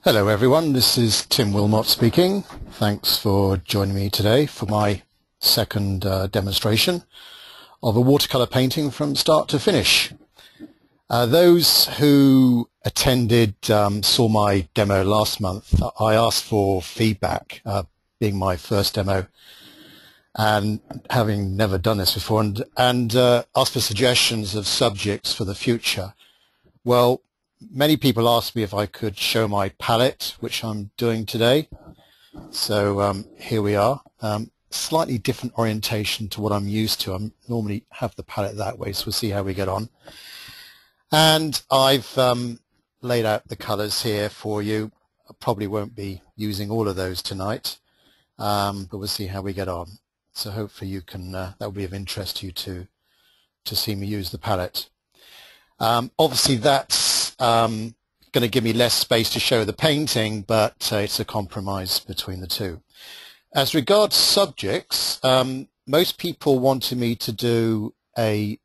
Hello everyone, this is Tim Wilmot speaking. Thanks for joining me today for my second demonstration of a watercolor painting from start to finish. Those who attended saw my demo last month. I asked for feedback, being my first demo and having never done this before, and asked for suggestions of subjects for the future. Well, many people asked me if I could show my palette, which I'm doing today. So here we are. Slightly different orientation to what I'm used to. I normally have the palette that way, so we'll see how we get on. And I've laid out the colors here for you. I probably won't be using all of those tonight, but we'll see how we get on. So hopefully you can, that will be of interest to you to see me use the palette. Obviously that's going to give me less space to show the painting, but it's a compromise between the two. As regards subjects, most people wanted me to do like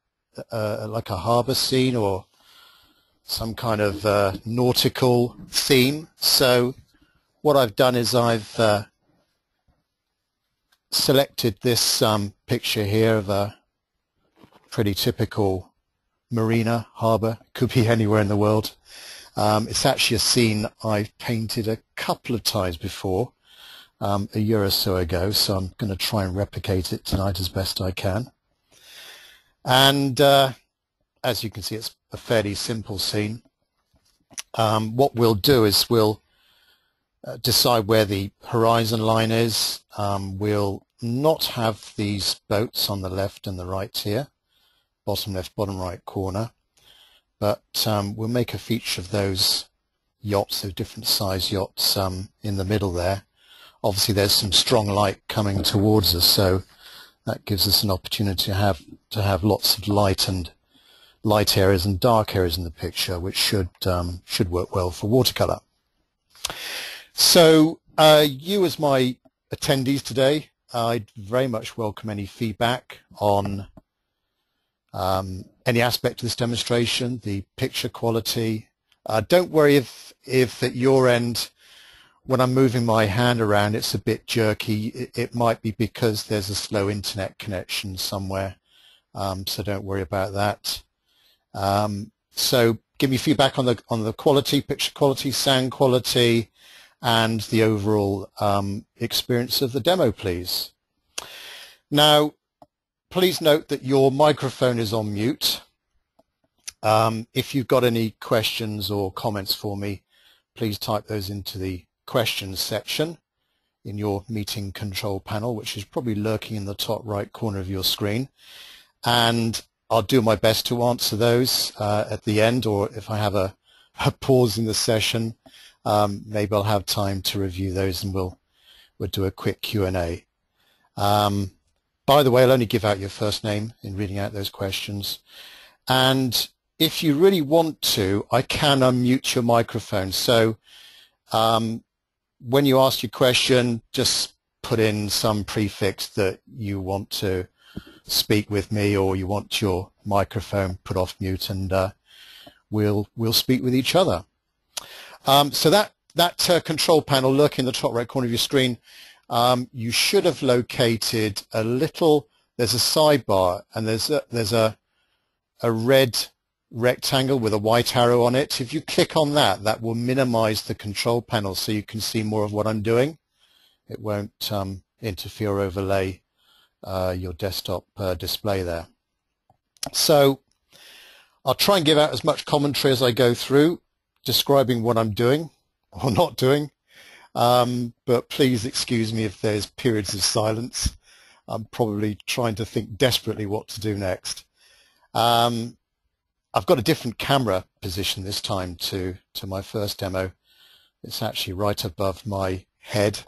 a harbour scene or some kind of nautical theme. So what I've done is I've selected this picture here of a pretty typical marina, harbour, could be anywhere in the world. It's actually a scene I've painted a couple of times before, a year or so ago, so I'm going to try and replicate it tonight as best I can. And as you can see, it's a fairly simple scene. What we'll do is we'll decide where the horizon line is. We'll not have these boats on the left and the right here, bottom left, bottom right corner, but we'll make a feature of those yachts, those different size yachts in the middle there. Obviously there's some strong light coming towards us, so that gives us an opportunity to have lots of light areas and dark areas in the picture, which should work well for watercolor. So you as my attendees today, I'd very much welcome any feedback on any aspect of this demonstration, the picture quality. Don't worry if at your end, when I'm moving my hand around, it's a bit jerky. It might be because there's a slow internet connection somewhere, so don't worry about that. So give me feedback on the quality, picture quality, sound quality, and the overall experience of the demo, please. Now, please note that your microphone is on mute. If you've got any questions or comments for me, please type those into the questions section in your meeting control panel, which is probably lurking in the top right corner of your screen. And I'll do my best to answer those at the end, or if I have a pause in the session, maybe I'll have time to review those and we'll do a quick Q&A. By the way, I'll only give out your first name in reading out those questions. And if you really want to, I can unmute your microphone. So when you ask your question, just put in some prefix that you want to speak with me, or you want your microphone put off mute, and we'll speak with each other. So that control panel lurking in the top right corner of your screen, you should have located a little, there's a sidebar, and there's a red rectangle with a white arrow on it. If you click on that, that will minimize the control panel so you can see more of what I'm doing. It won't interfere or overlay your desktop display there. So I'll try and give out as much commentary as I go through, describing what I'm doing or not doing. But please excuse me if there's periods of silence. I'm probably trying to think desperately what to do next. I've got a different camera position this time to my first demo. It's actually right above my head,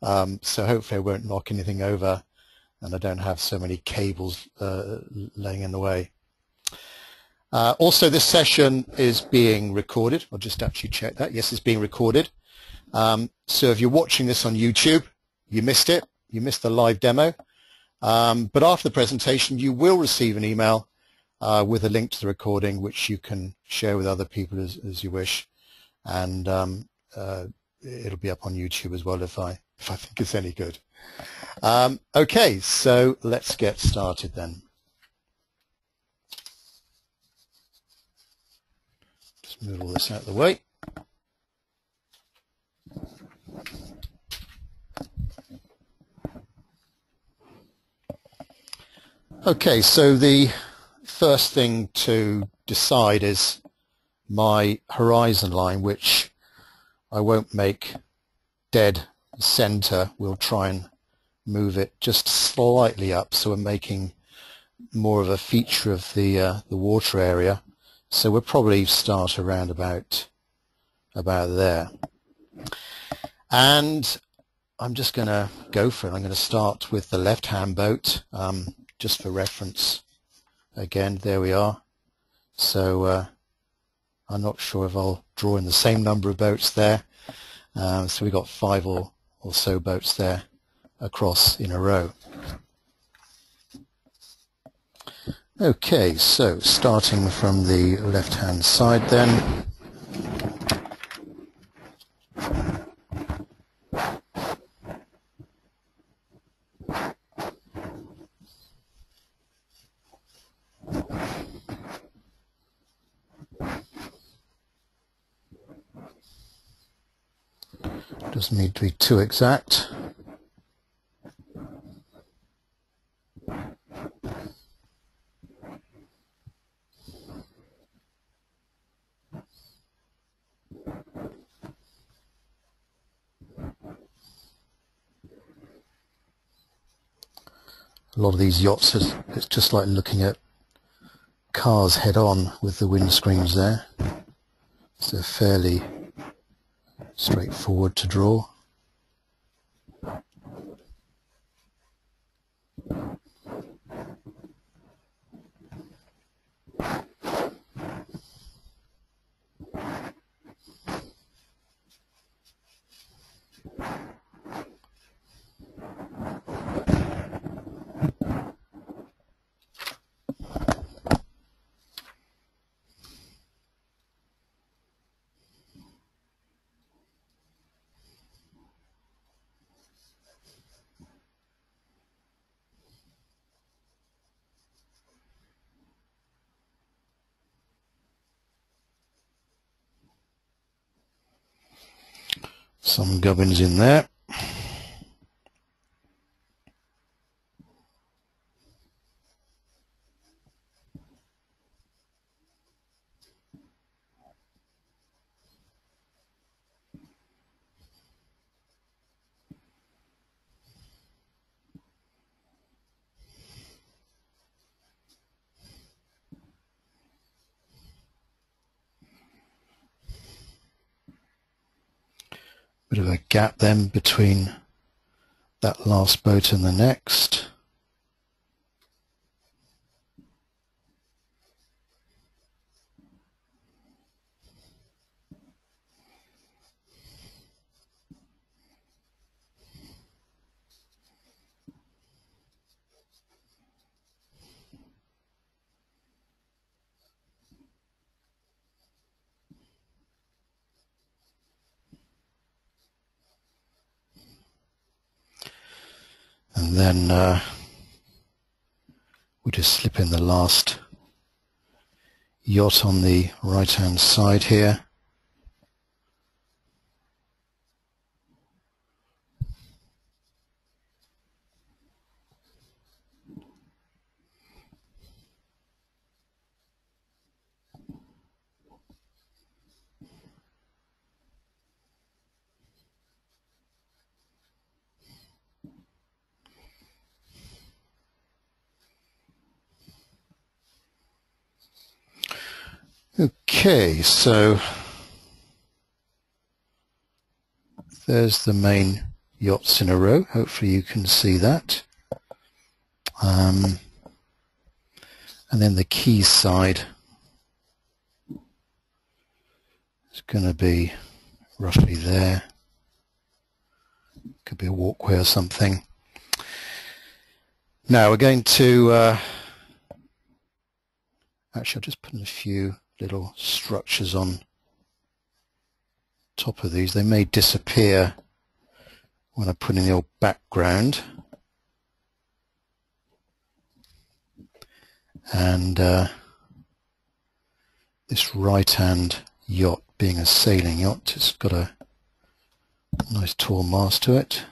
so hopefully I won't knock anything over, and I don't have so many cables laying in the way. Also, this session is being recorded. I'll just actually check that. Yes, it's being recorded. So if you're watching this on YouTube, you missed it. You missed the live demo. But after the presentation, you will receive an email with a link to the recording, which you can share with other people as you wish. And it'll be up on YouTube as well if I think it's any good. Okay, so let's get started then. Just move all this out of the way. Okay, so the first thing to decide is my horizon line, which I won't make dead center. We'll try and move it just slightly up, so we're making more of a feature of the water area. So we'll probably start around about there. And I'm just going to go for it. I'm going to start with the left-hand boat, just for reference. Again, there we are. So I'm not sure if I'll draw in the same number of boats there. So we've got 5 or so boats there across in a row. Okay, so starting from the left-hand side then. Doesn't need to be too exact. A lot of these yachts, it's just like looking at cars head-on with the windscreens there. So fairly straightforward to draw. Some gubbins in there. Bit of a gap then between that last boat and the next. And then we just slip in the last yacht on the right hand side here. Okay, so there's the main yachts in a row. Hopefully you can see that. And then the quay side is going to be roughly there. Could be a walkway or something. Now we're going to actually I'll just put in a few little structures on top of these. They may disappear when I put in the old background. And this right-hand yacht being a sailing yacht, it's got a nice tall mast to it.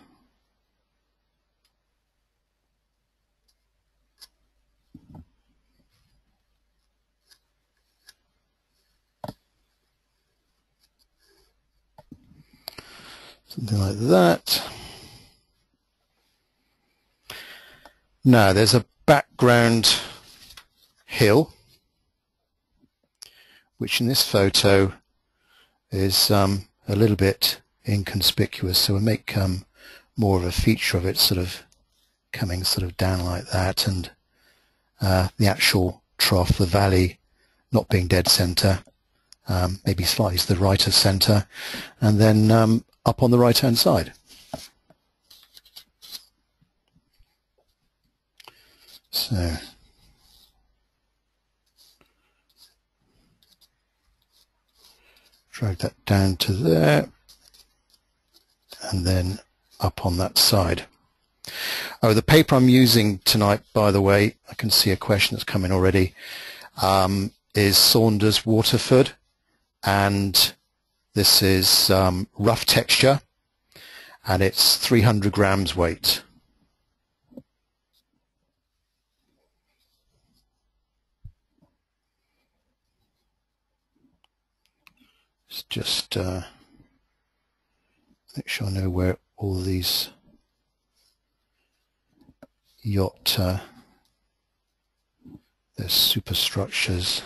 Something like that. Now there's a background hill, which in this photo is a little bit inconspicuous, so we'll make more of a feature of it, sort of coming sort of down like that, and the actual trough, the valley, not being dead center, maybe slightly to the right of center, and then up on the right hand side. So drag that down to there, and then up on that side. Oh, the paper I'm using tonight, by the way, I can see a question that's come in already, is Saunders Waterford, and this is rough texture, and it's 300 grams weight. Let's just make sure I know where all these yacht their superstructures.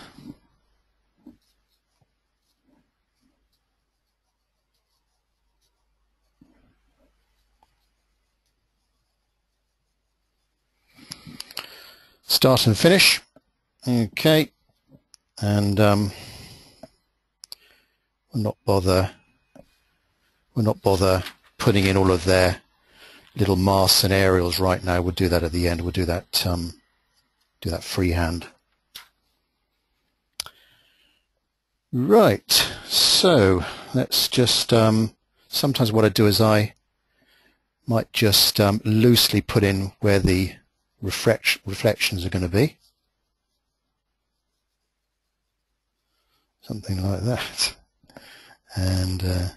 Start and finish. Okay, and we'll not bother putting in all of their little masts and aerials right now. We'll do that at the end. We'll do that freehand. Right, so let's just sometimes what I do is I might just loosely put in where the reflections are going to be, something like that, and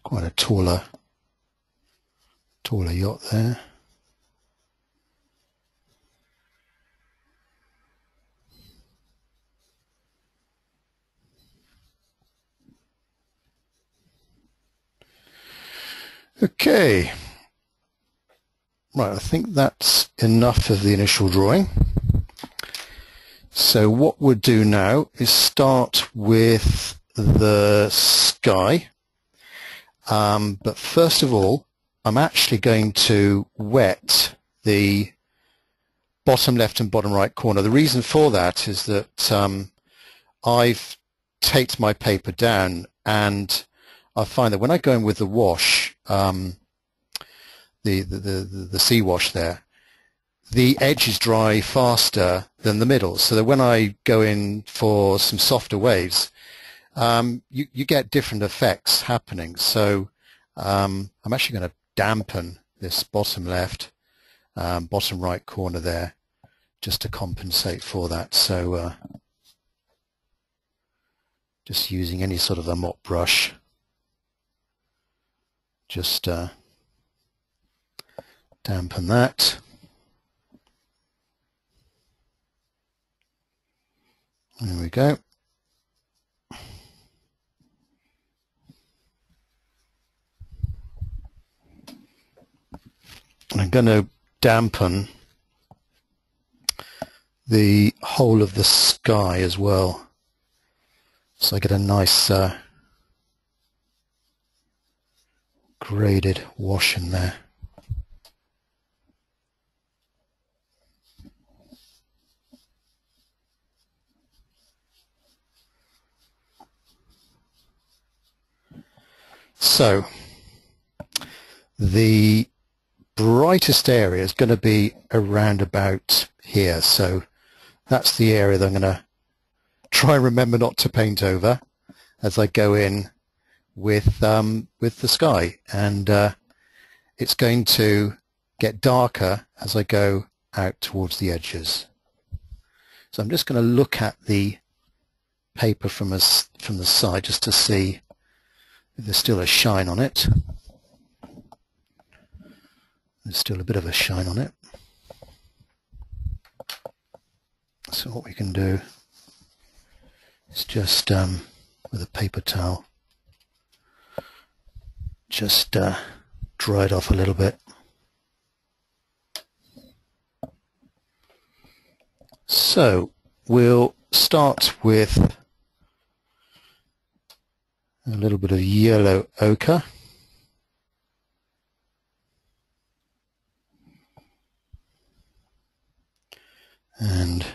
quite a taller yacht there. Okay, right, I think that's enough of the initial drawing. So what we'll do now is start with the sky. But first of all, I'm actually going to wet the bottom left and bottom right corner. The reason for that is that I've taped my paper down, and I find that when I go in with the wash, the sea wash there, the edges dry faster than the middle, so that when I go in for some softer waves, you get different effects happening. So I'm actually going to dampen this bottom left, bottom right corner there, just to compensate for that. So just using any sort of a mop brush, just dampen that. There we go. I'm going to dampen the whole of the sky as well, so I get a nice graded wash in there. So the brightest area is going to be around about here, so that's the area that I'm going to try and remember not to paint over as I go in with the sky, and it's going to get darker as I go out towards the edges. So I'm just going to look at the paper from the side just to see if there's still a shine on it. There's still a bit of a shine on it. So what we can do is just with a paper towel just dry it off a little bit. So we'll start with a little bit of yellow ochre. And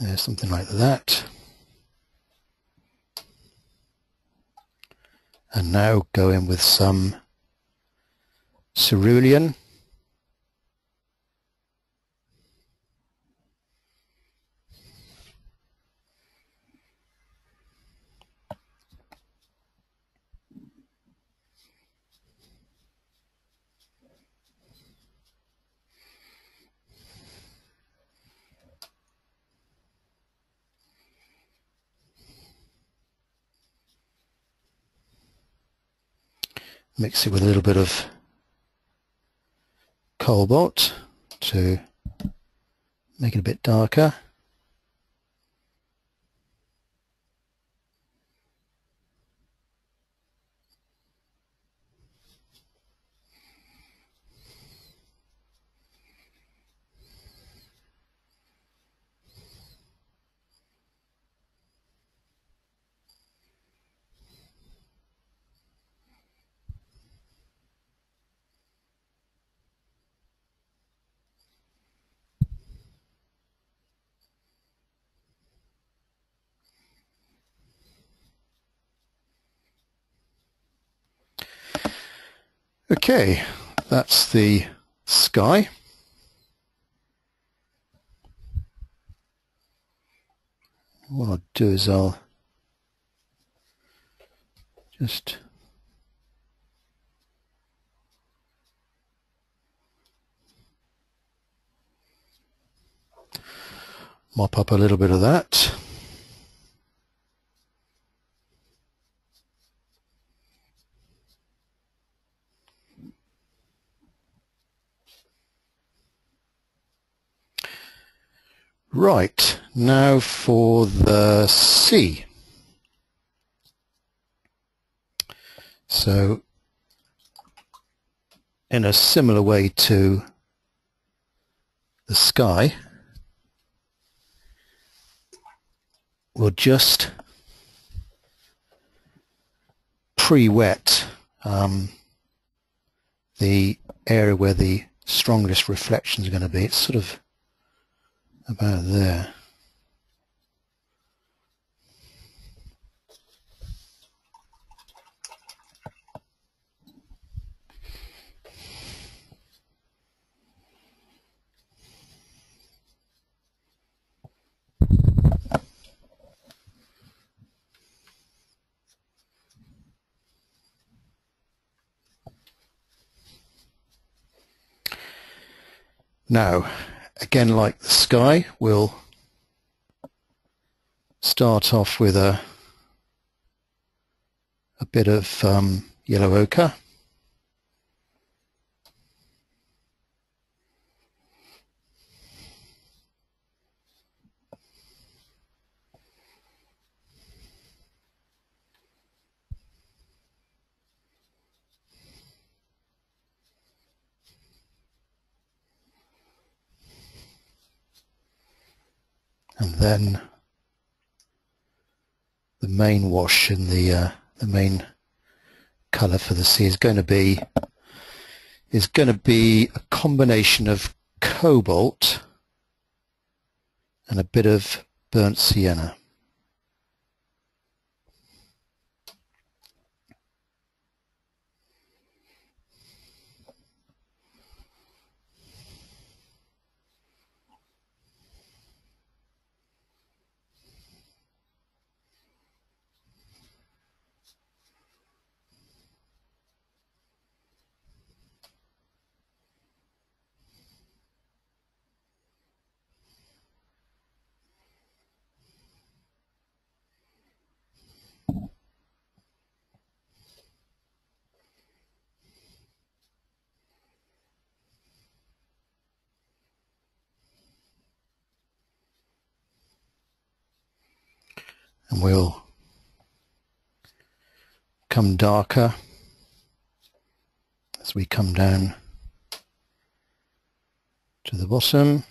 there's something like that. And now go in with some cerulean. Mix it with a little bit of cobalt to make it a bit darker. Okay, that's the sky. What I'll do is I'll just mop up a little bit of that. Right, now for the sea. So, in a similar way to the sky, we'll just pre-wet the area where the strongest reflections are going to be. It's sort of about there. Now, again, like the sky, we'll start off with a bit of yellow ochre. And then main wash in the main colour for the sea is going to be a combination of cobalt and a bit of burnt sienna. And we'll come darker as we come down to the bottom.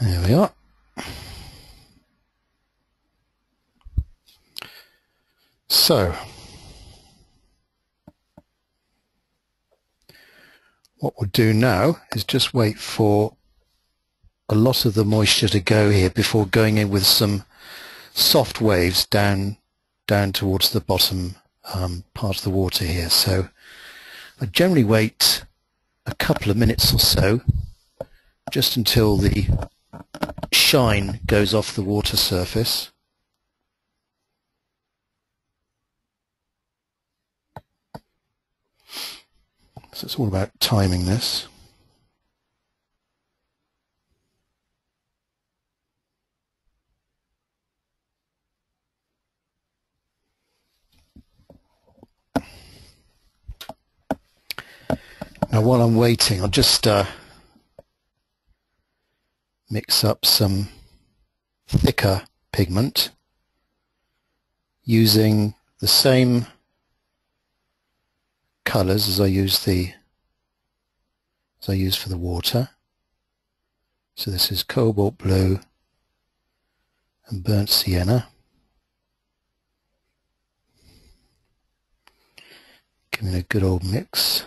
There we are. So, what we'll do now is just wait for a lot of the moisture to go here before going in with some soft waves down towards the bottom part of the water here. So I generally wait a couple of minutes or so, just until the shine goes off the water surface. So it's all about timing this. Now while I'm waiting, I'll just mix up some thicker pigment using the same colours as I use for the water. So this is cobalt blue and burnt sienna. Giving it a good old mix.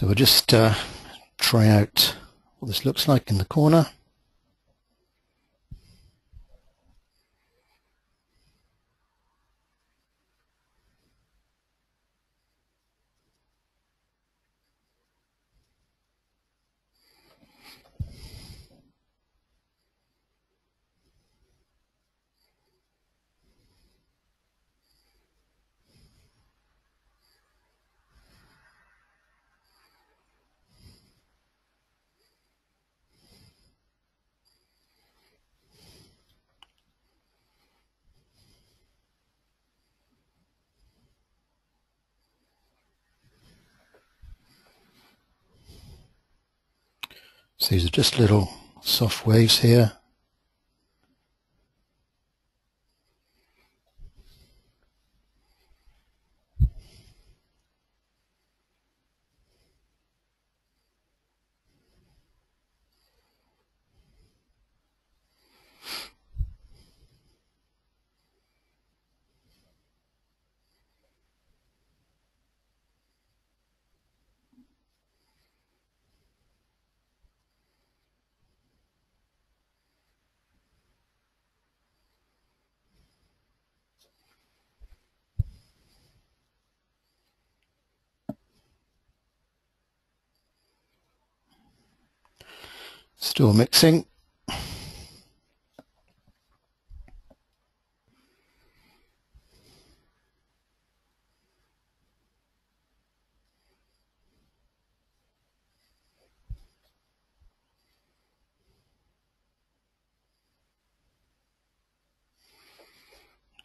So we'll just try out what this looks like in the corner. So these are just little soft waves here. Still mixing.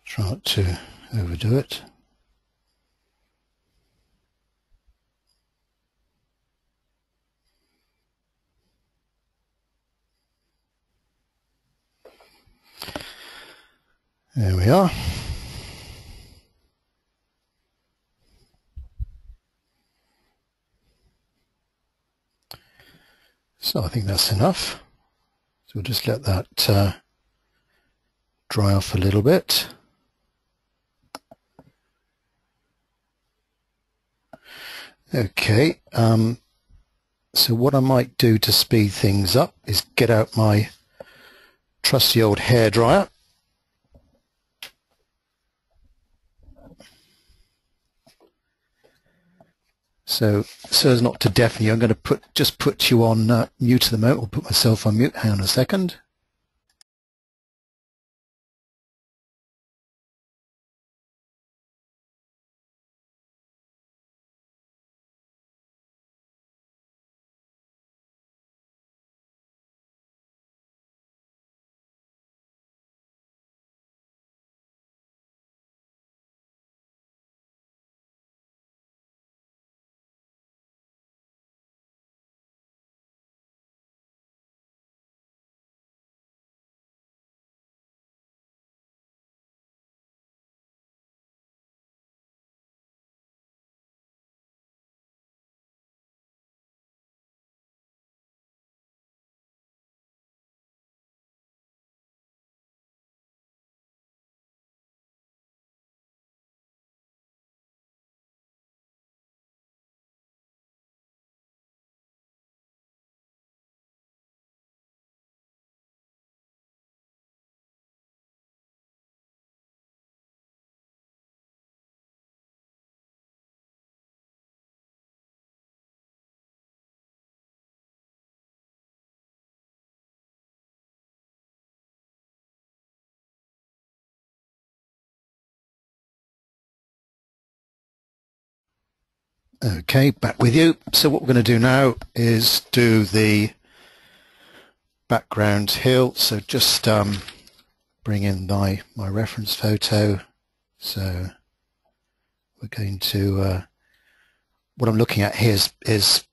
Try not to overdo it. There we are. So I think that's enough. So we'll just let that dry off a little bit. Okay, so what I might do to speed things up is get out my trusty old hairdryer. So as not to deafen you, I'm going to just put you on mute at the moment. I'll put myself on mute. Hang on a second. Okay, back with you. So what we're going to do now is do the background hill. So just bring in my reference photo. So we're going to, what I'm looking at here is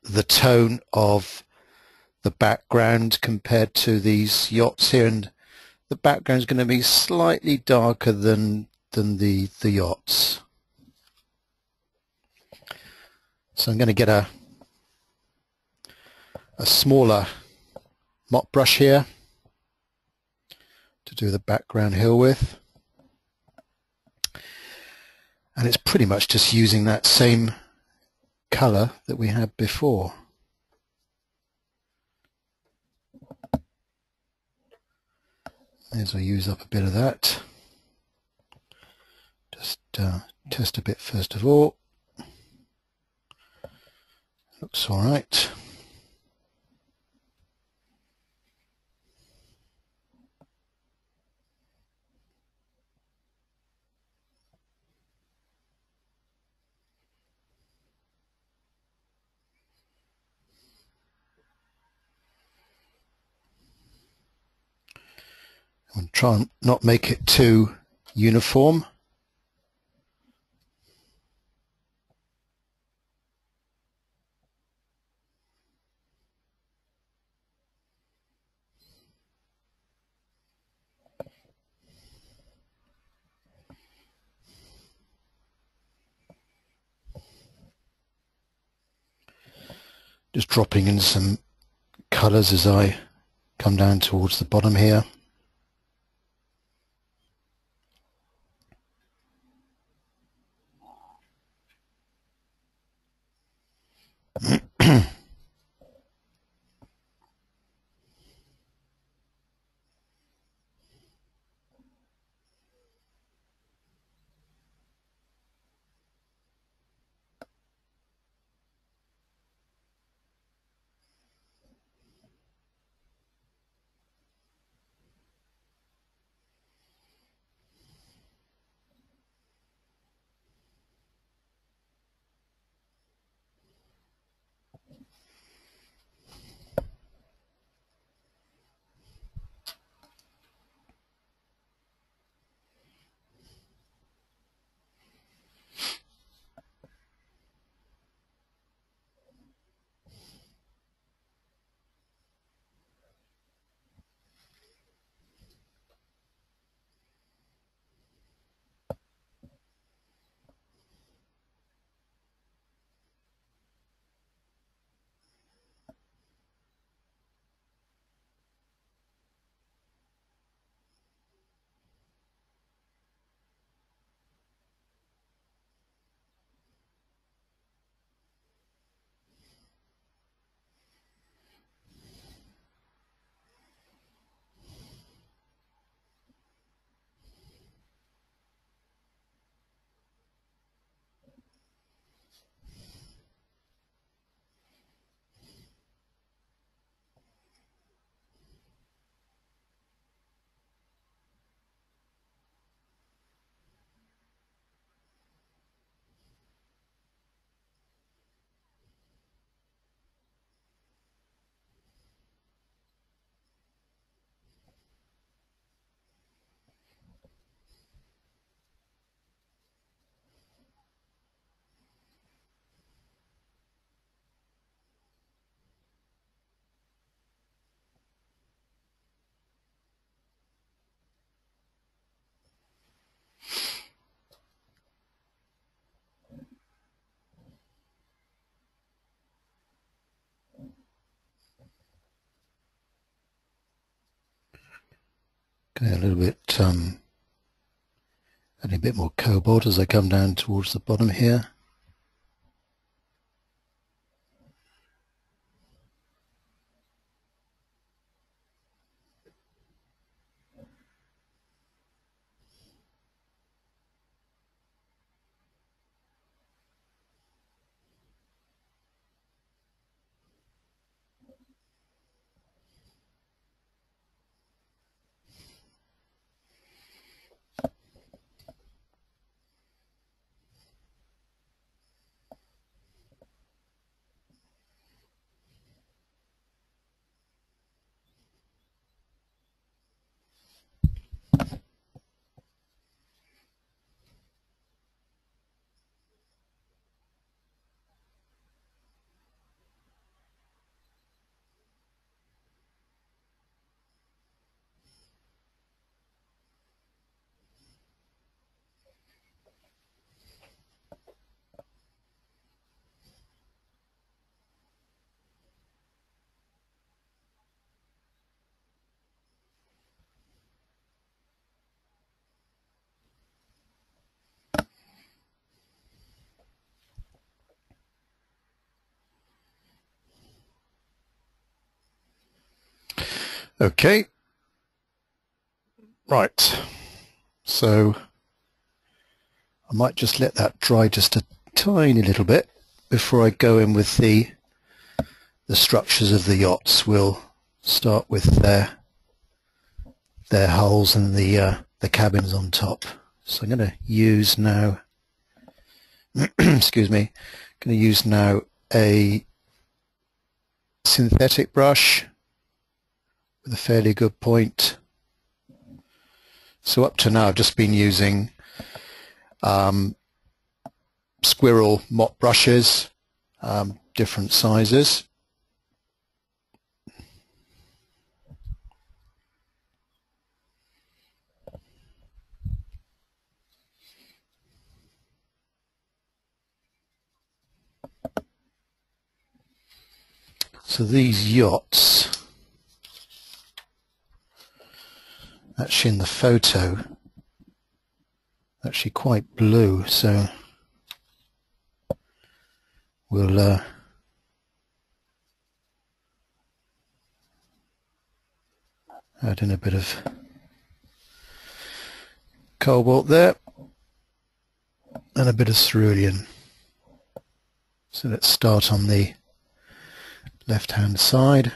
the tone of the background compared to these yachts here, and the background is going to be slightly darker than the yachts. So I'm going to get a smaller mop brush here to do the background hill with, and it's pretty much just using that same colour that we had before. May as well use up a bit of that. Just test a bit first of all. Looks all right. And try and not make it too uniform. Just dropping in some colours as I come down towards the bottom here. Okay, a little bit, adding a bit more cobalt as I come down towards the bottom here. Okay, right, so I might just let that dry just a tiny little bit before I go in with the structures of the yachts. We'll start with their hulls and the cabins on top. So I'm going to use now excuse me, going to use now a synthetic brush with a fairly good point. So up to now I've just been using squirrel mop brushes, different sizes. So these yachts, actually in the photo, actually quite blue, so we'll add in a bit of cobalt there and a bit of cerulean. So let's start on the left hand side.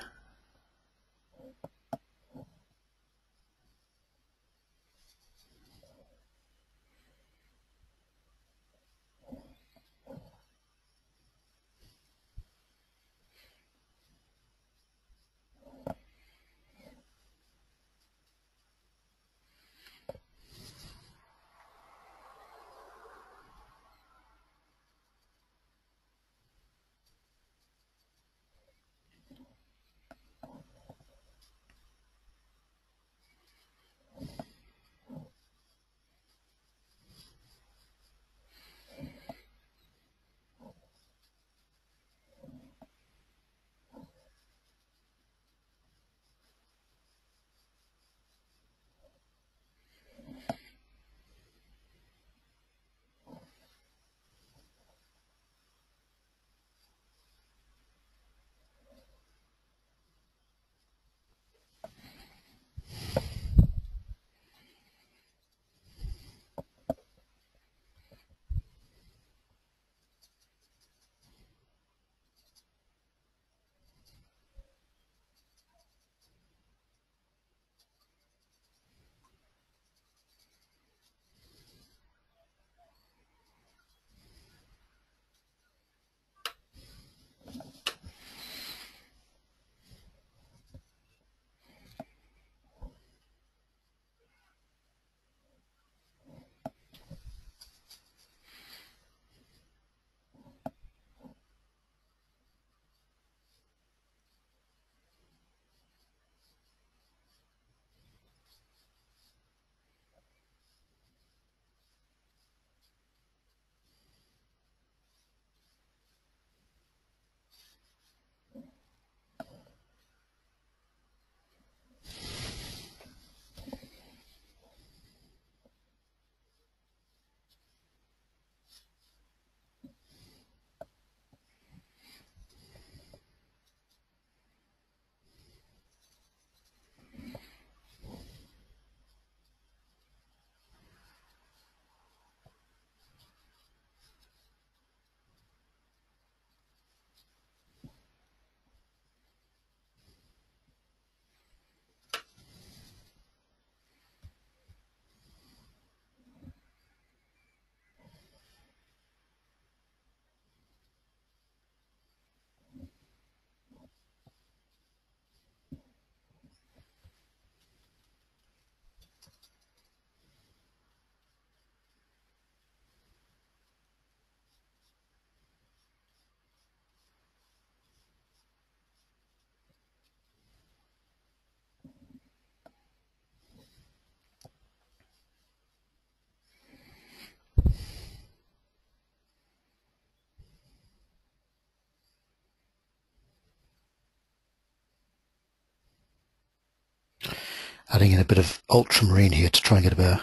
Adding in a bit of ultramarine here to try and get a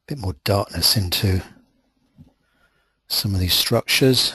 bit more darkness into some of these structures.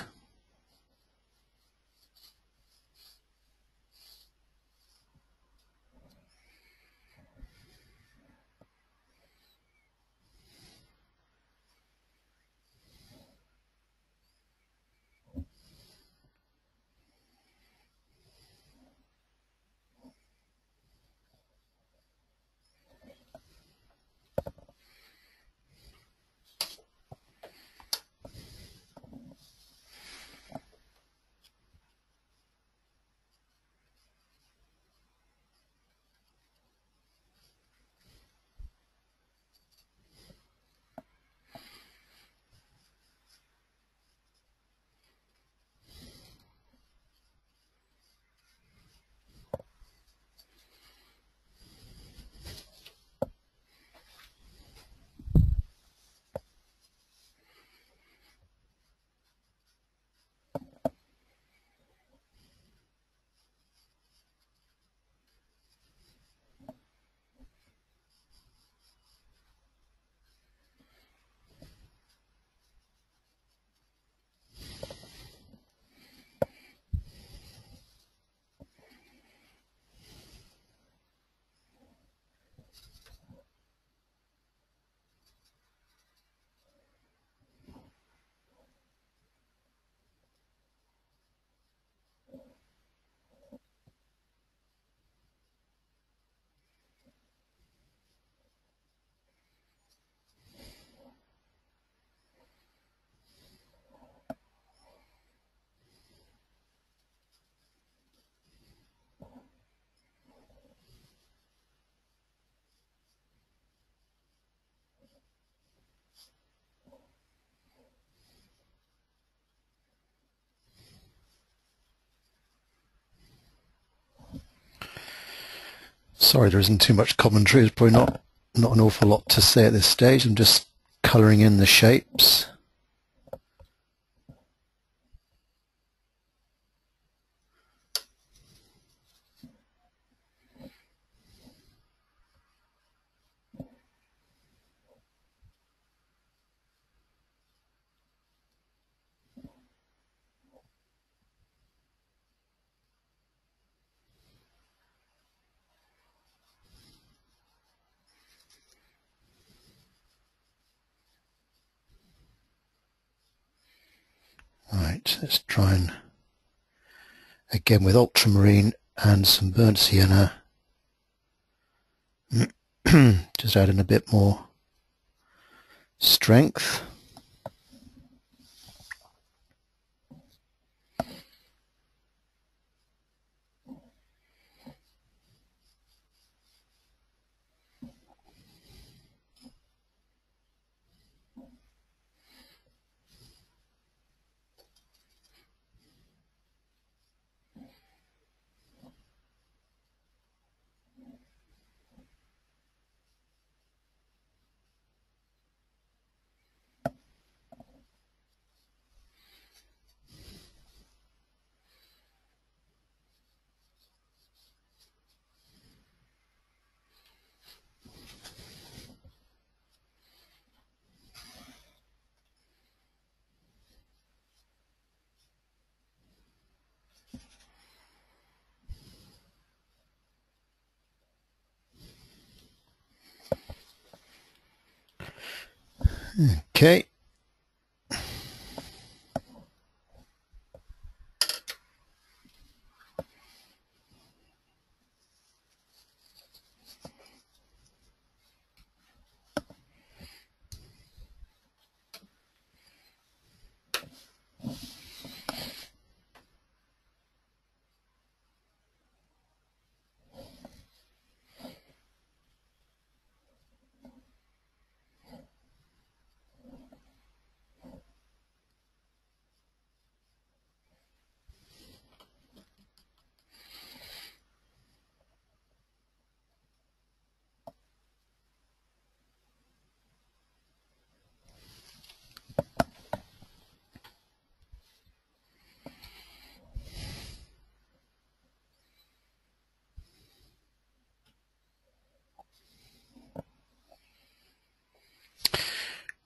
Sorry there isn't too much commentary. There's probably not an awful lot to say at this stage. I'm just colouring in the shapes. Right, let's try and, again with ultramarine and some burnt sienna, just add in a bit more strength. Okay.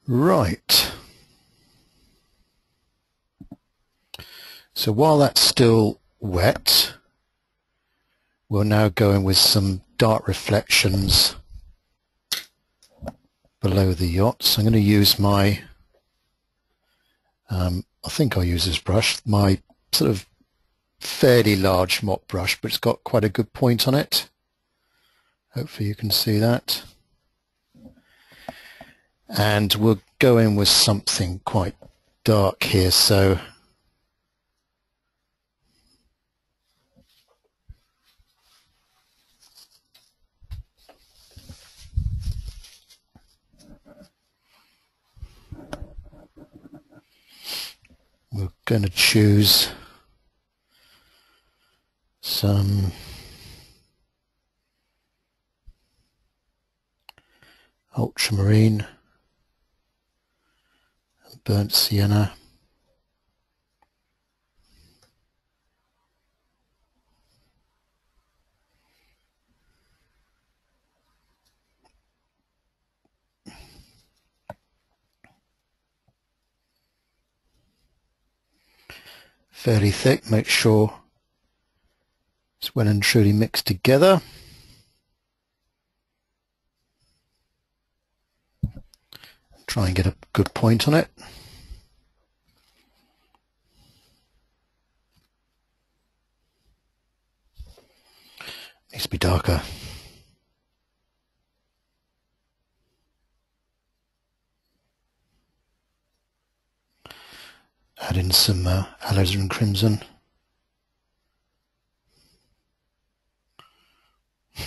Right. So while that's still wet, we'll now go in with some dark reflections below the yacht. So I'm going to use my, I think I'll use this brush, my sort of fairly large mop brush, but it's got quite a good point on it. Hopefully you can see that. And we'll go in with something quite dark here. So we're going to choose some ultramarine and burnt sienna. Fairly thick, make sure it's well and truly mixed together. Try and get a good point on it. Needs to be darker. Add in some alizarin crimson.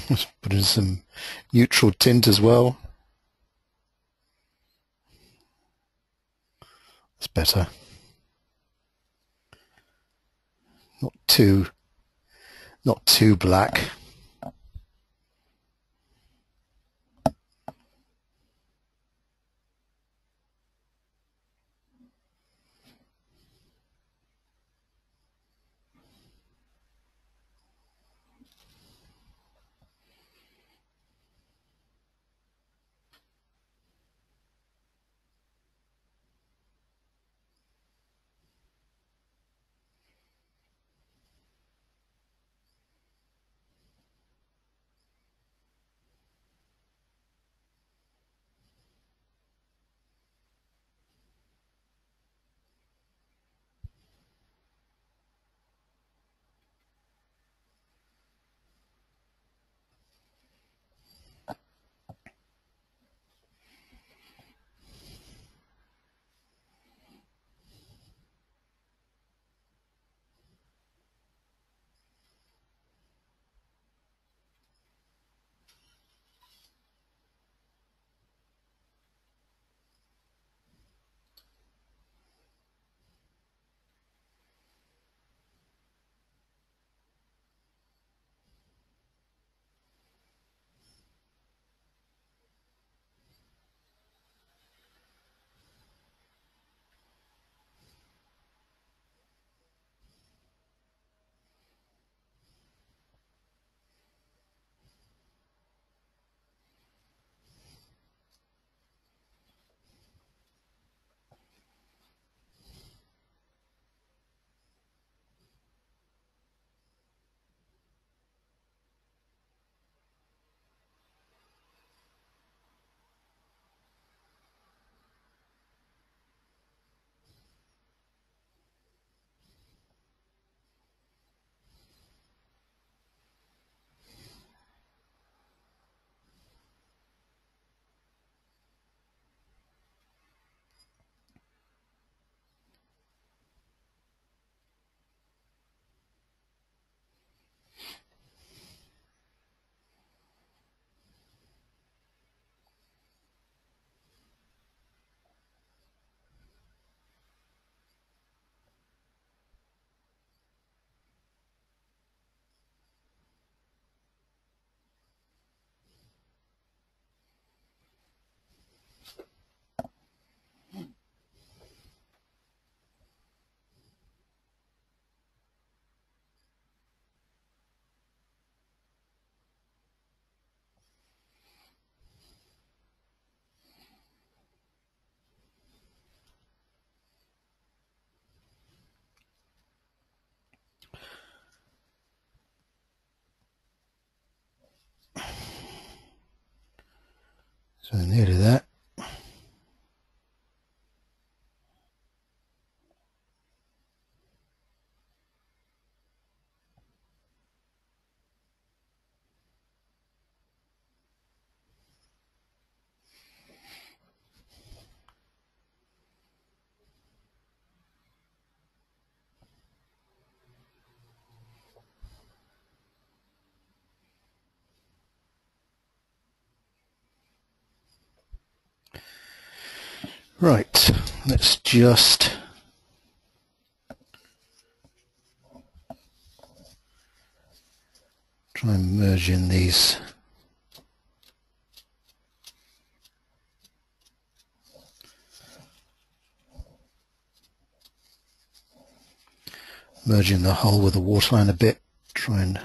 Let's put in some neutral tint as well. That's better. Not too black. So nearly there. Right, let's just try and merge in these merging the hole with the waterline a bit, try and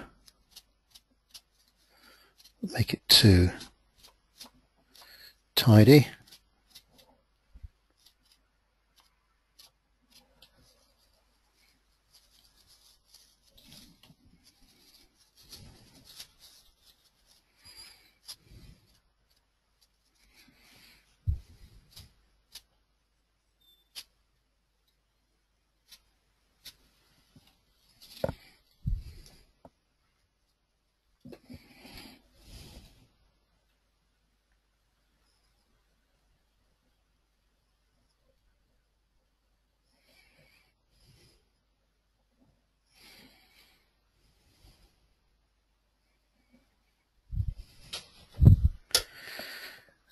make it too tidy.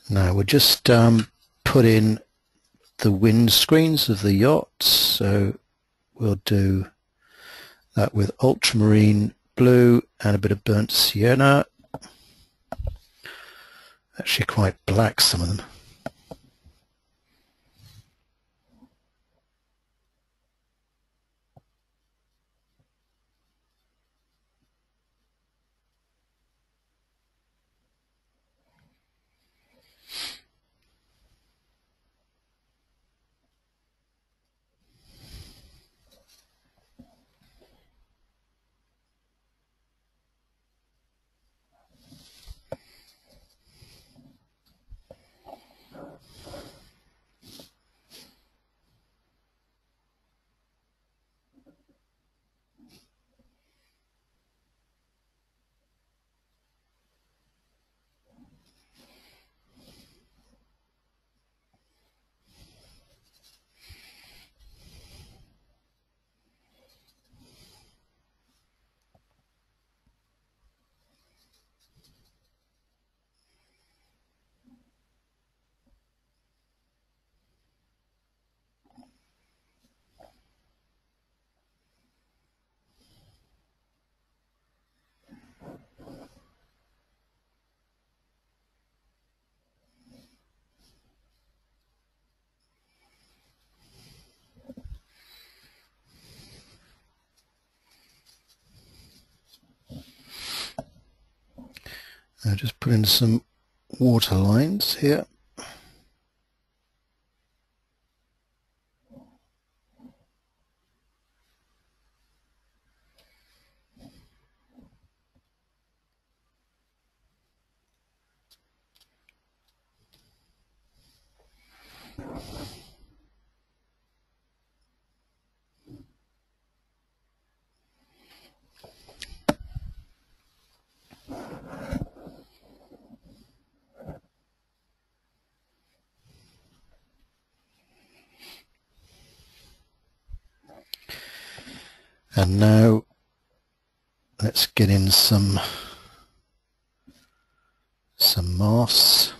Now we'll just put in the windscreens of the yacht, so we'll do that with ultramarine blue and a bit of burnt sienna. Actually quite black, some of them. Now just put in some water lines here. And now let's get in some masts.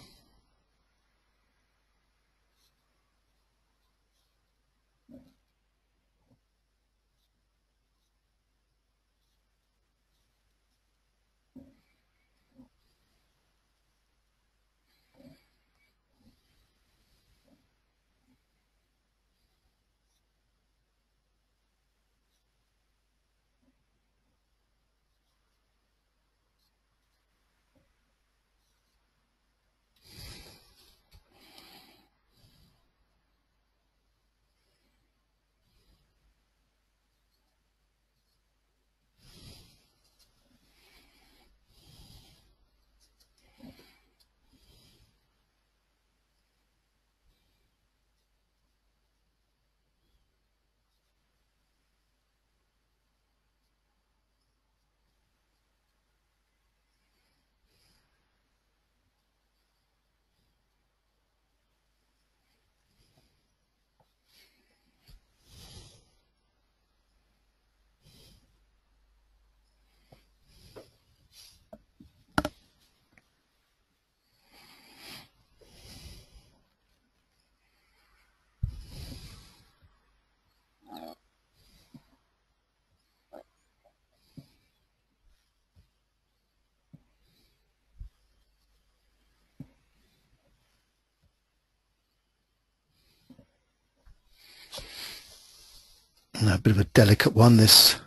A bit of a delicate one, this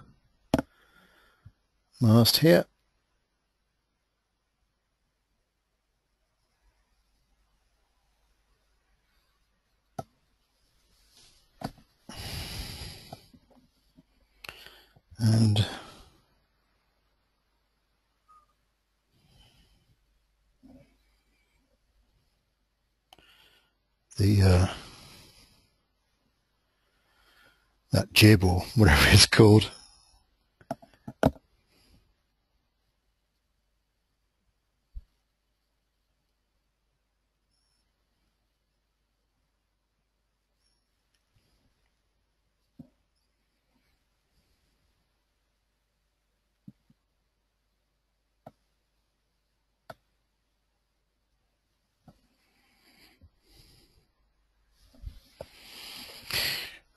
mast here. And the that jib, or whatever it's called.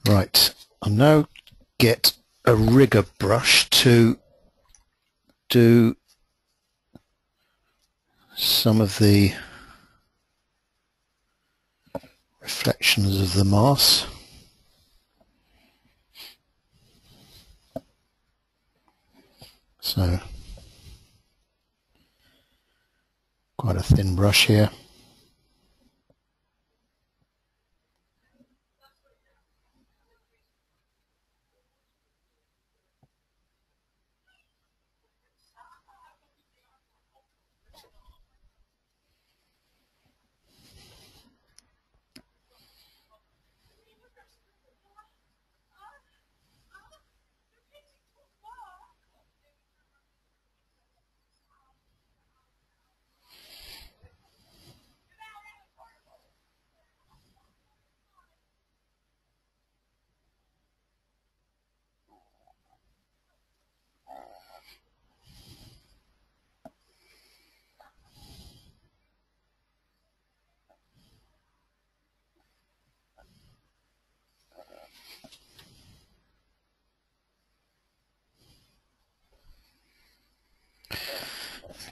Right, I'll now get a rigger brush to do some of the reflections of the mass. So quite a thin brush here.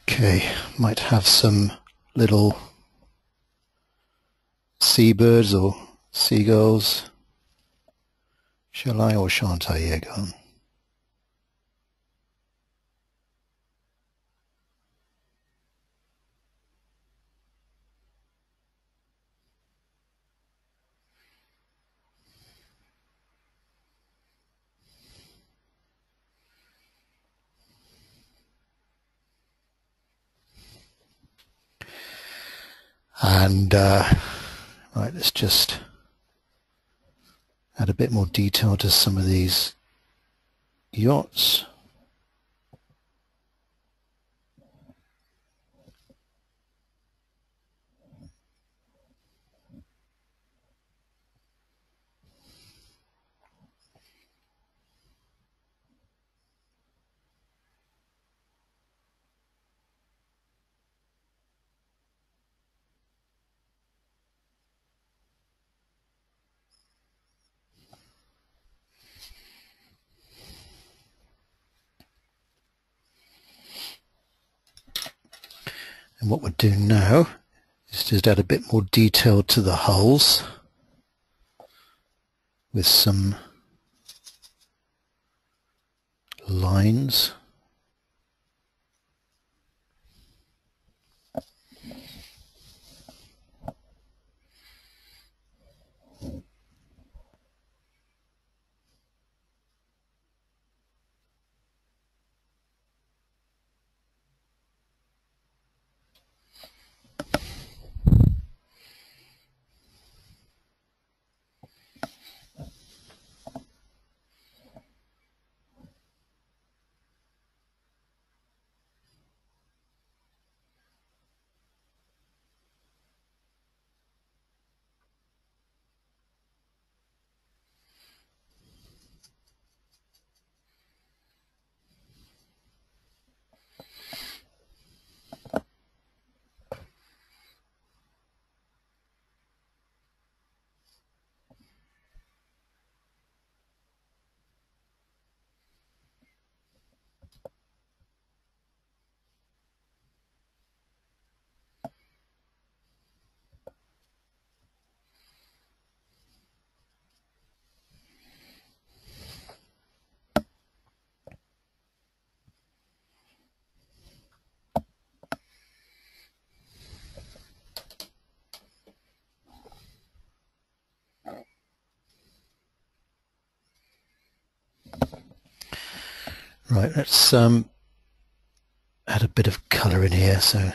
Okay, might have some little seabirds or seagulls. Shall I or shan't I? Yeah, go on. And right, let's just add a bit more detail to some of these yachts. And what we'll do now is just add a bit more detail to the hulls with some lines. Right, let's add a bit of colour in here. So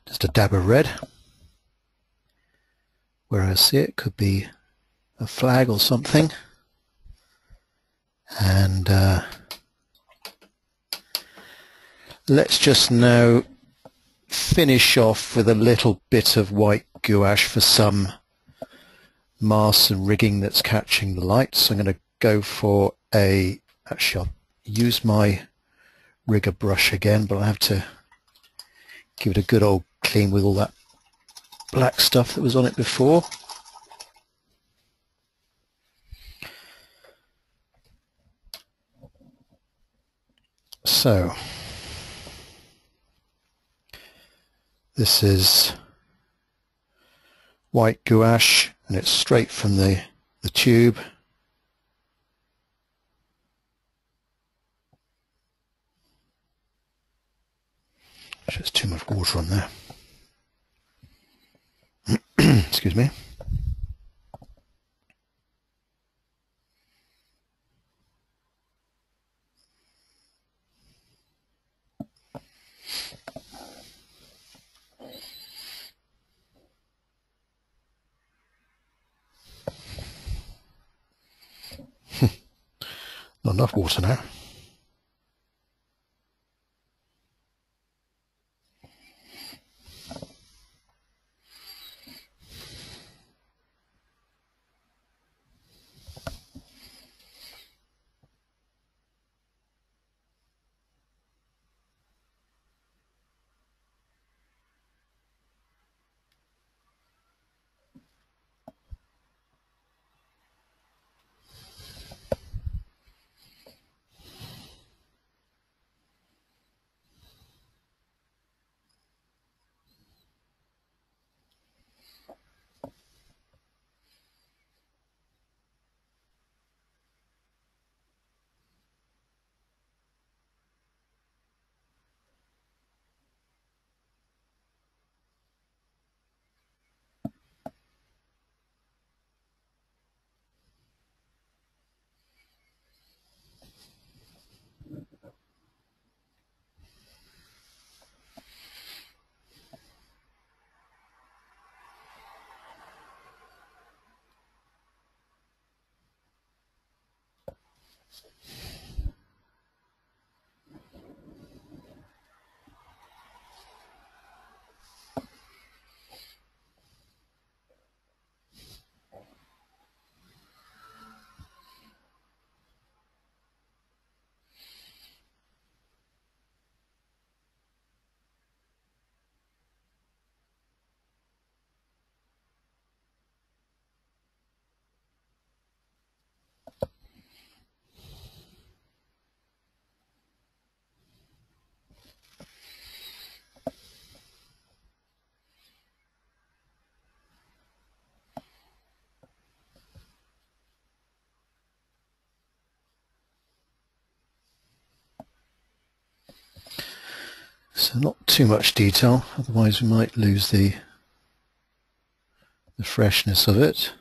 just a dab of red. Where I see it could be a flag or something. And let's just now finish off with a little bit of white gouache for some masts and rigging that's catching the light. So I'm going to go for actually I'll use my rigger brush again, but I'll have to give it a good old clean with all that black stuff that was on it before. So this is white gouache and it's straight from the tube. There's too much water on there. Excuse me. Not enough water now. So not too much detail, otherwise we might lose the freshness of it.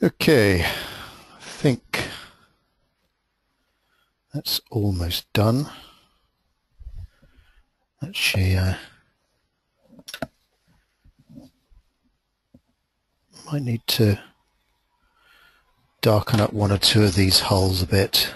Okay, I think that's almost done. Actually, might need to darken up one or two of these holes a bit.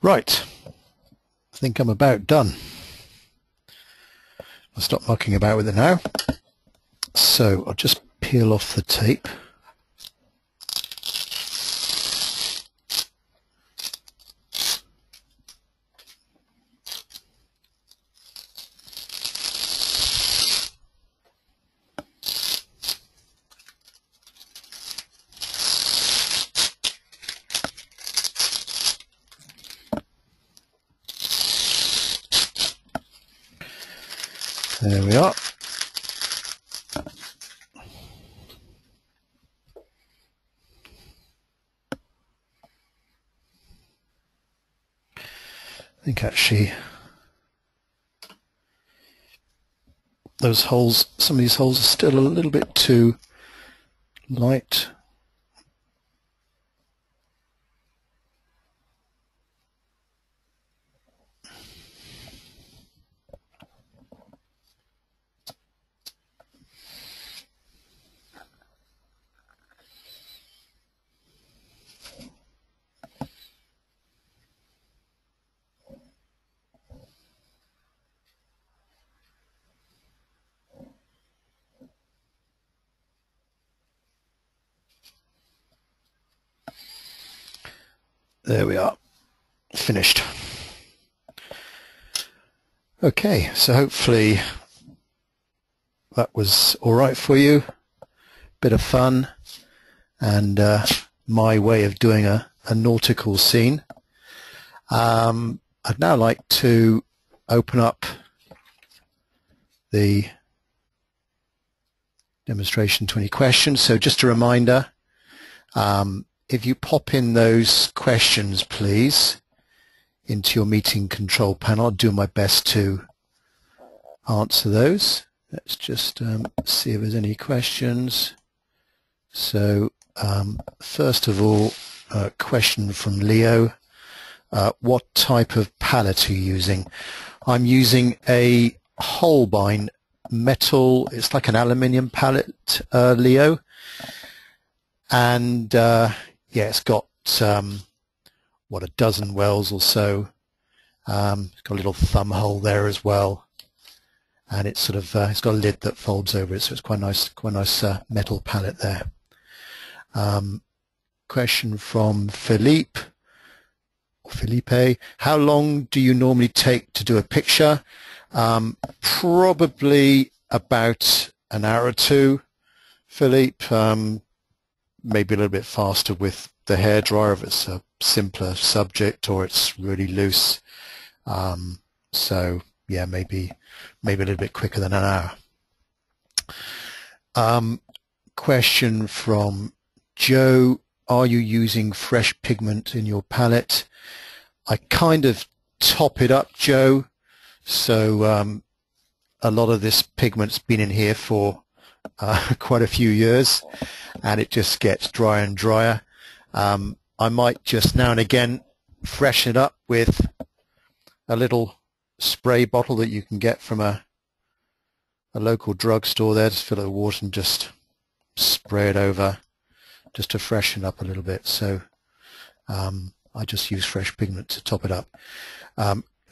Right, I think I'm about done. I'll stop mucking about with it now. So I'll just peel off the tape. There we are. I think actually those holes, some of these holes are still a little bit too light. There we are, finished. Okay, so hopefully that was all right for you. Bit of fun and my way of doing a nautical scene. I'd now like to open up the demonstration to any questions. So just a reminder, if you pop in those questions, please, into your meeting control panel, I'll do my best to answer those. Let's just see if there's any questions. So first of all, a question from Leo. What type of palette are you using? I'm using a Holbein metal, it's like an aluminium palette, Leo. And yeah, it's got what, a dozen wells or so. It's got a little thumb hole there as well, and it's sort of it's got a lid that folds over it, so it's quite nice metal palette there. Question from Felipe. How long do you normally take to do a picture? Probably about an hour or two, Philippe. Maybe a little bit faster with the hairdryer if it's a simpler subject or it's really loose. So yeah, maybe a little bit quicker than an hour. Question from Joe. Are you using fresh pigment in your palette? I kind of top it up, Joe. So a lot of this pigment's been in here for quite a few years, and it just gets drier and drier. I might just now and again freshen it up with a little spray bottle that you can get from a local drugstore there. Just fill it with water and just spray it over just to freshen up a little bit. So I just use fresh pigment to top it up.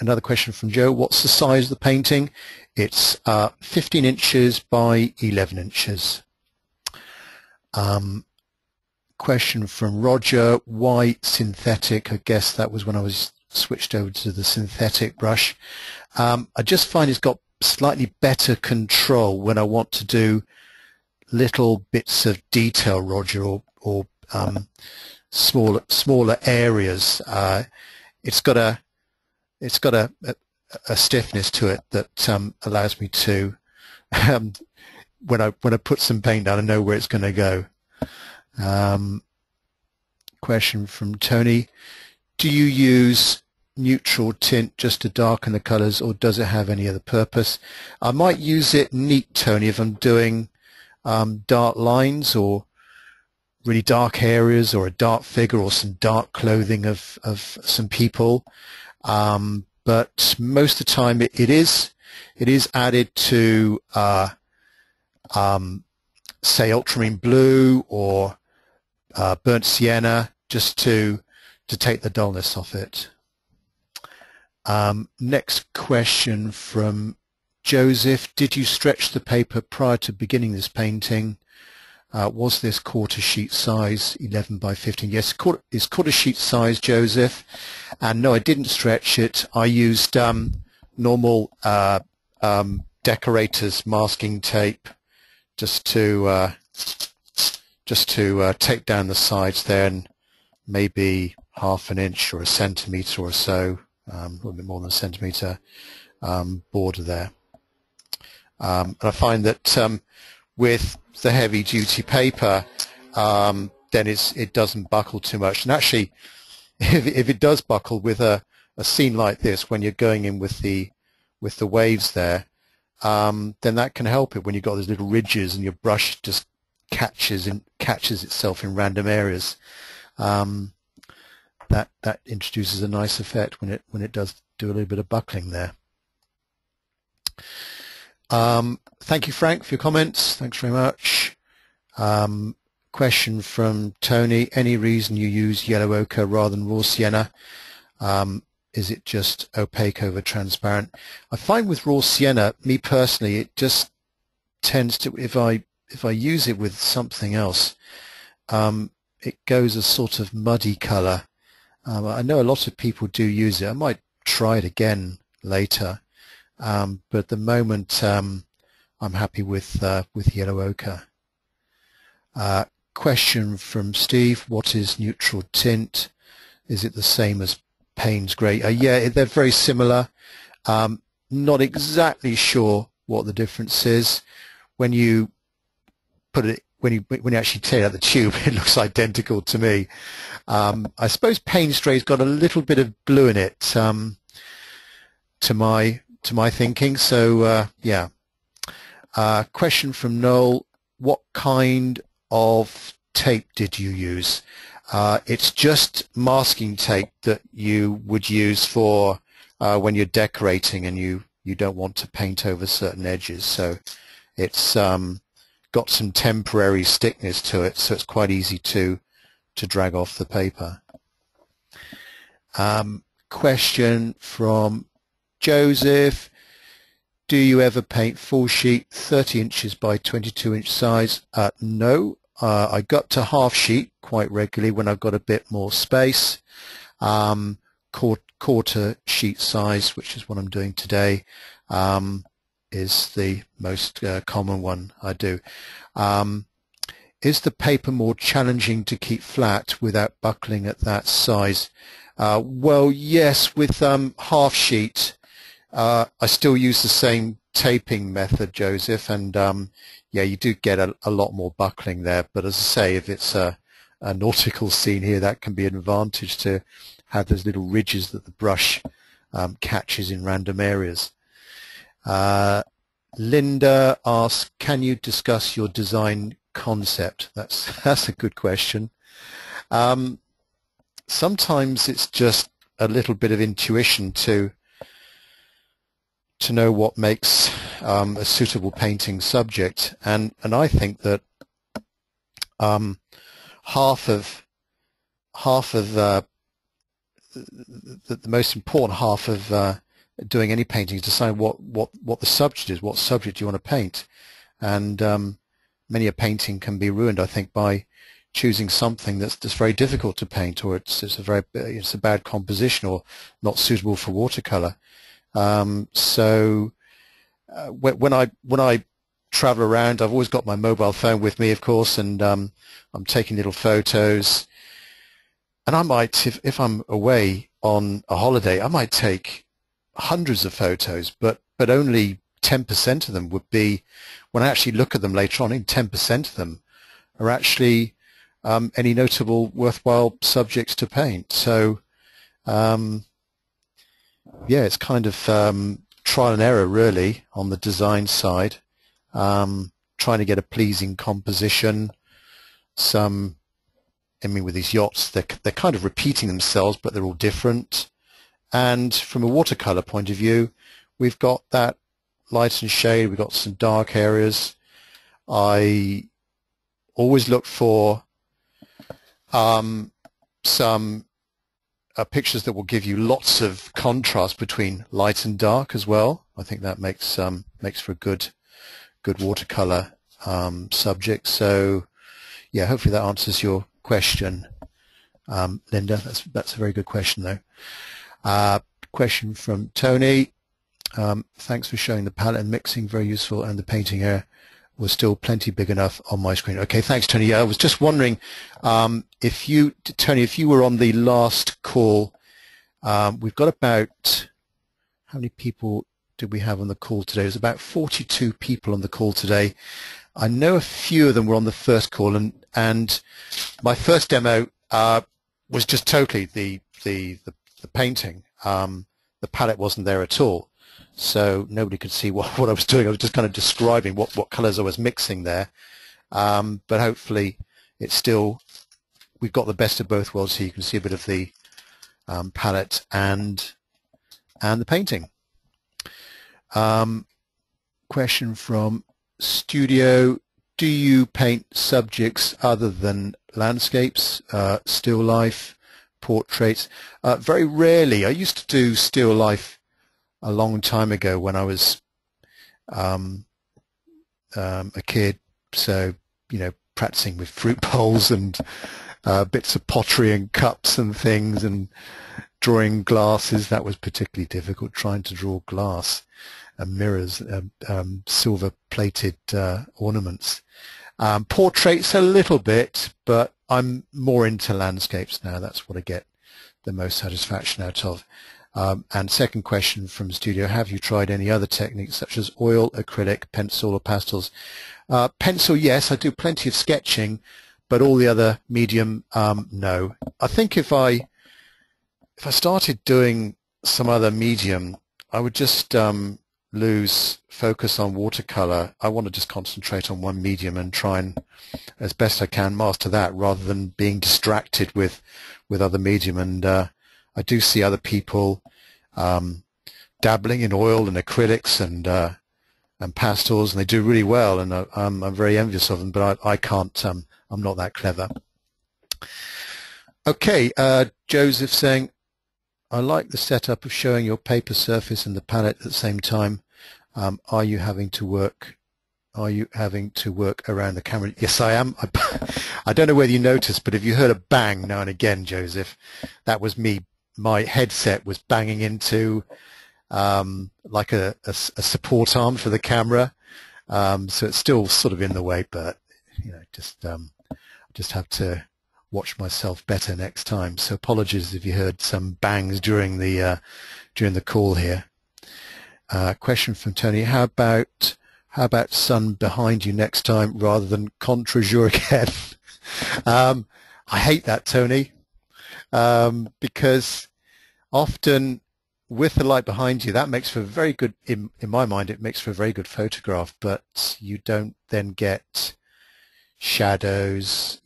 Another question from Joe. What's the size of the painting? It's 15 inches by 11 inches. Question from Roger. Why synthetic? I guess that was when I was switched over to the synthetic brush. I just find it's got slightly better control when I want to do little bits of detail, Roger, or smaller areas. It's got a stiffness to it that allows me to, when I put some paint down, I know where it's going to go. Question from Tony. Do you use neutral tint just to darken the colors, or does it have any other purpose? I might use it neat, Tony, if I'm doing dark lines or really dark areas or a dark figure or some dark clothing of some people. But most of the time it is added to say ultramarine blue or burnt sienna, just to take the dullness off it. Next question from Joseph. Did you stretch the paper prior to beginning this painting? Was this quarter sheet size 11 by 15? Yes, it's quarter sheet size, Joseph. And no, I didn't stretch it. I used normal decorator's masking tape just to tape down the sides there, and maybe half an inch or a centimetre or so, a little bit more than a centimetre border there. And I find that with the heavy duty paper, then it doesn't buckle too much. And actually, if it does buckle with a scene like this, when you're going in with the waves there, then that can help it when you've got those little ridges and your brush just catches itself in random areas. That introduces a nice effect when it does do a little bit of buckling there. Thank you, Frank, for your comments. Thanks very much. Question from Tony. Any reason you use yellow ochre rather than raw sienna? Is it just opaque over transparent? I find with raw sienna, me personally, it just tends to, if I use it with something else, it goes a sort of muddy colour. I know a lot of people do use it. I might try it again later, but at the moment I'm happy with yellow ochre. Question from Steve: what is neutral tint? Is it the same as Payne's grey? Yeah, they're very similar. Not exactly sure what the difference is. When you put it, when you actually take out the tube, it looks identical to me. I suppose Payne's grey's got a little bit of blue in it, to my thinking. So yeah. Question from Noel: what kind of tape did you use? It's just masking tape that you would use for when you're decorating and you don't want to paint over certain edges. So it's got some temporary stickness to it, so it's quite easy to drag off the paper. Question from Joseph: do you ever paint full sheet 30 inches by 22 inch size? No, I got to half sheet quite regularly when I've got a bit more space. Quarter sheet size, which is what I'm doing today, is the most common one I do. Is the paper more challenging to keep flat without buckling at that size? Well, yes, with half sheet, I still use the same taping method, Joseph, and yeah, you do get a lot more buckling there. But as I say, if it's a nautical scene here, that can be an advantage to have those little ridges that the brush catches in random areas. Linda asks, can you discuss your design concept? That's a good question. Sometimes it's just a little bit of intuition to know what makes a suitable painting subject, and I think that half of the most important half of doing any painting is decide what the subject is. What subject do you want to paint? And many a painting can be ruined, I think, by choosing something that's just very difficult to paint, or it's a bad composition or not suitable for watercolor. So when I travel around, I've always got my mobile phone with me, of course, and I'm taking little photos. And I might, if I'm away on a holiday, I might take hundreds of photos, but only 10% of them would be, when I actually look at them later on, 10% of them are actually any notable, worthwhile subjects to paint. So yeah, it's kind of trial and error really on the design side, trying to get a pleasing composition. I mean, with these yachts, they're kind of repeating themselves, but they're all different. And from a watercolor point of view, we've got that light and shade, we've got some dark areas. I always look for some pictures that will give you lots of contrast between light and dark as well. I think that makes for a good watercolor subject. So yeah, hopefully that answers your question, Linda. That's a very good question though. Question from Tony. Thanks for showing the palette and mixing, very useful, and the painting here was still plenty big enough on my screen. Okay, thanks, Tony. Yeah, I was just wondering if you were on the last call. We've got about, how many people did we have on the call today? There's about 42 people on the call today. I know a few of them were on the first call, and my first demo was just totally the painting. The palette wasn't there at all, so nobody could see what I was doing. I was just kind of describing what colors I was mixing there. But hopefully it's still, we've got the best of both worlds, so you can see a bit of the palette and the painting. Question from Studio. Do you paint subjects other than landscapes, still life, portraits? Very rarely. I used to do still life a long time ago when I was a kid, so practicing with fruit bowls and bits of pottery and cups and things, and drawing glasses. That was particularly difficult, trying to draw glass and mirrors, silver plated ornaments. Portraits a little bit, but I'm more into landscapes now. That's what I get the most satisfaction out of. And second question from Studio, have you tried any other techniques such as oil, acrylic, pencil or pastels? Pencil, yes, I do plenty of sketching, but all the other medium, no. I think if I started doing some other medium, I would just lose focus on watercolor. I want to just concentrate on one medium and try and, as best I can, master that rather than being distracted with other medium. And I do see other people dabbling in oil and acrylics and pastels, and they do really well, and I'm very envious of them, but I can't. I'm not that clever. Okay, Joseph saying, I like the setup of showing your paper surface and the palette at the same time. Are you having to work around the camera? Yes, I am. I don't know whether you noticed, but if you heard a bang now and again, Joseph, that was me. My headset was banging into like a support arm for the camera, so it's still sort of in the way, but just have to watch myself better next time. So apologies if you heard some bangs during the call here. Question from Tony: How about sun behind you next time rather than contre jour again? I hate that, Tony, because often with the light behind you, that makes for a very good, in my mind, it makes for a very good photograph, but you don't then get shadows.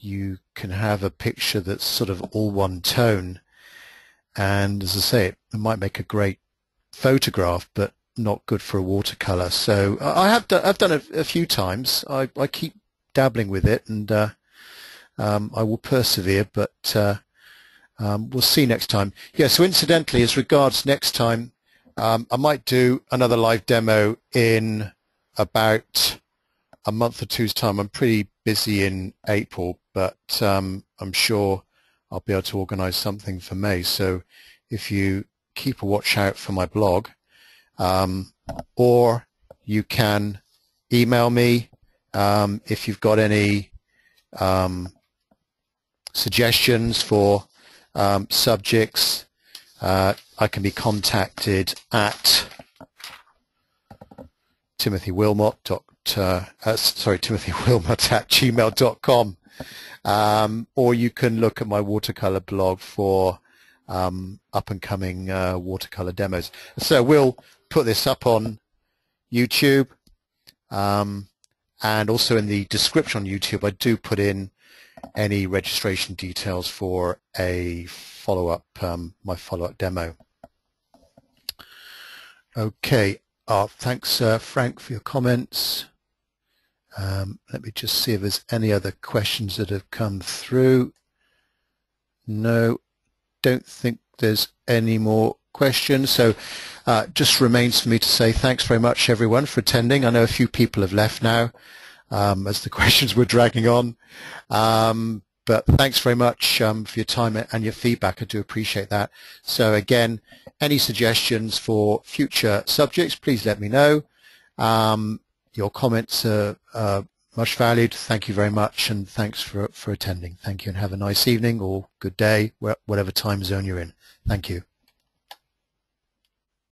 You can have a picture that's sort of all one tone, and as I say, it might make a great photograph, but not good for a watercolor. So I've done it a few times. I keep dabbling with it, and I will persevere, but we'll see next time. Yeah, so incidentally, as regards next time, I might do another live demo in about a month or two's time. I'm pretty busy in April, but I'm sure I'll be able to organize something for May. So if you keep a watch out for my blog, or you can email me if you've got any suggestions for subjects. I can be contacted at Timothy Wilmot at gmail.com, or you can look at my watercolor blog for up and coming watercolor demos. So we'll put this up on YouTube, and also in the description on YouTube I do put in any registration details for a follow-up, my follow-up demo. Okay, thanks Frank for your comments. Let me just see if there's any other questions that have come through. No. don't think there's any more questions, so just remains for me to say thanks very much everyone for attending. I know a few people have left now as the questions were dragging on, but thanks very much for your time and your feedback. I do appreciate that. So again, any suggestions for future subjects, please let me know. Your comments are much valued. Thank you very much, and thanks for attending. Thank you, and have a nice evening or good day, whatever time zone you're in. Thank you.